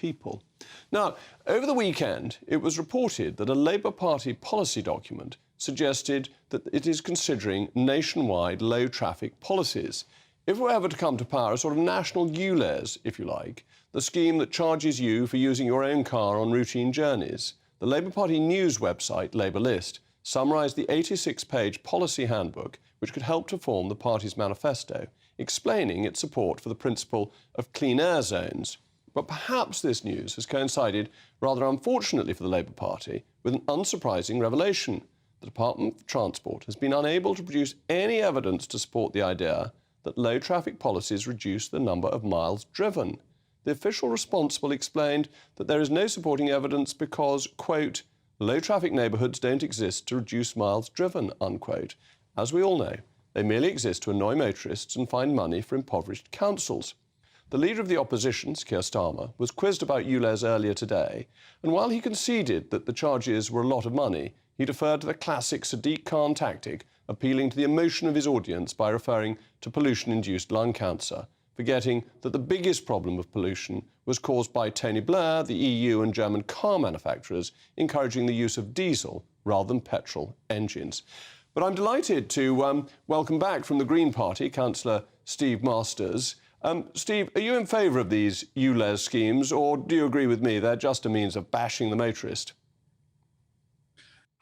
people. Now, over the weekend, it was reported that a Labour Party policy document suggested that it is considering nationwide low-traffic policies. If we're ever to come to power, a sort of national ULEZ, if you like, the scheme that charges you for using your own car on routine journeys. The Labour Party news website, Labour List, summarised the 86-page policy handbook which could help to form the party's manifesto, explaining its support for the principle of clean air zones. But perhaps this news has coincided, rather unfortunately for the Labour Party, with an unsurprising revelation. The Department of Transport has been unable to produce any evidence to support the idea that low-traffic policies reduce the number of miles driven. The official responsible explained that there is no supporting evidence because, quote, low-traffic neighbourhoods don't exist to reduce miles driven, unquote. As we all know, they merely exist to annoy motorists and find money for impoverished councils. The leader of the opposition, Keir Starmer, was quizzed about ULEZ earlier today, and while he conceded that the charges were a lot of money, he deferred to the classic Sadiq Khan tactic, appealing to the emotion of his audience by referring to pollution-induced lung cancer, forgetting that the biggest problem of pollution was caused by Tony Blair, the EU and German car manufacturers encouraging the use of diesel rather than petrol engines. But I'm delighted to welcome back from the Green Party, Councillor Steve Masters. Steve, are you in favour of these ULEZ schemes, or do you agree with me they're just a means of bashing the motorist?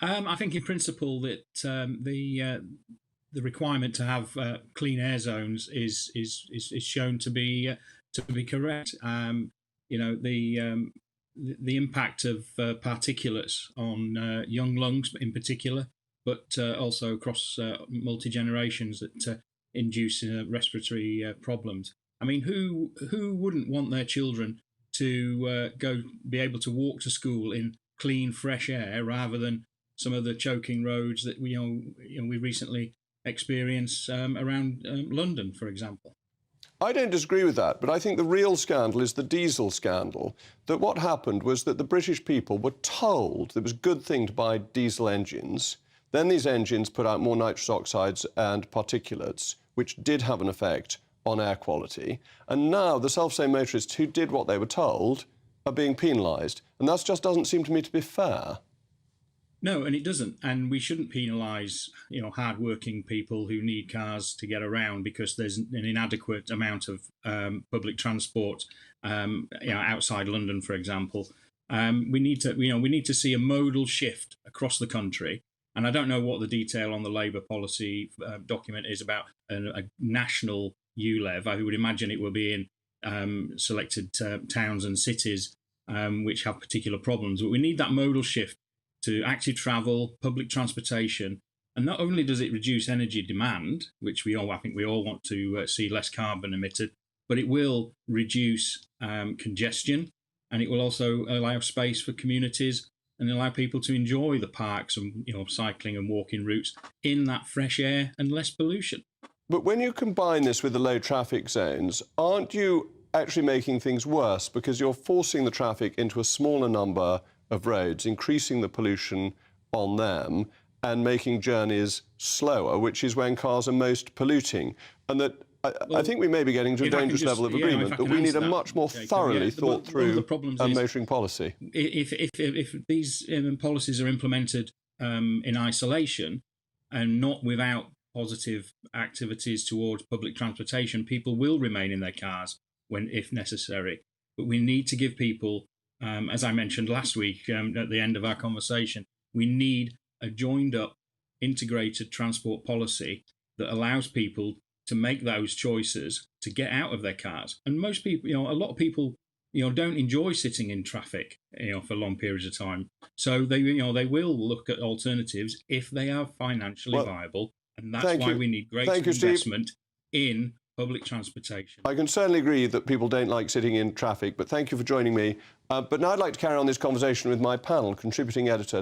I think in principle that the requirement to have clean air zones is shown to be correct. You know, the impact of particulates on young lungs in particular, but also across multi-generations that induce respiratory problems. I mean, who wouldn't want their children to be able to walk to school in clean, fresh air rather than some of the choking roads that we recently experienced around London, for example? I don't disagree with that, but I think the real scandal is the diesel scandal. That what happened was that the British people were told it was a good thing to buy diesel engines. Then these engines put out more nitrous oxides and particulates, which did have an effect on air quality. And now the self-same motorists who did what they were told are being penalised. And that just doesn't seem to me to be fair. No, and it doesn't. And we shouldn't penalise, hard-working people who need cars to get around because there's an inadequate amount of public transport, outside London, for example. We need to see a modal shift across the country. And I don't know what the detail on the Labour policy document is about a national ULEV. I would imagine it will be in selected towns and cities which have particular problems. But we need that modal shift to active travel, public transportation. And not only does it reduce energy demand, which I think we all want to see less carbon emitted, but it will reduce congestion, and it will also allow space for communities and allow people to enjoy the parks and cycling and walking routes in that fresh air and less pollution. But when you combine this with the low traffic zones, aren't you actually making things worse because you're forcing the traffic into a smaller number of roads, increasing the pollution on them and making journeys slower, which is when cars are most polluting? And that I think we may be getting to a dangerous level of agreement that we need a much more thoroughly thought through motoring policy. If these policies are implemented in isolation and not without positive activities towards public transportation, people will remain in their cars if necessary. But we need to give people, as I mentioned last week at the end of our conversation, we need a joined-up, integrated transport policy that allows people to make those choices to get out of their cars. And most people, a lot of people, don't enjoy sitting in traffic, for long periods of time. So they will look at alternatives if they are financially viable. And that's why we need greater investment in public transportation. I can certainly agree that people don't like sitting in traffic, but thank you for joining me. But now I'd like to carry on this conversation with my panel, contributing editor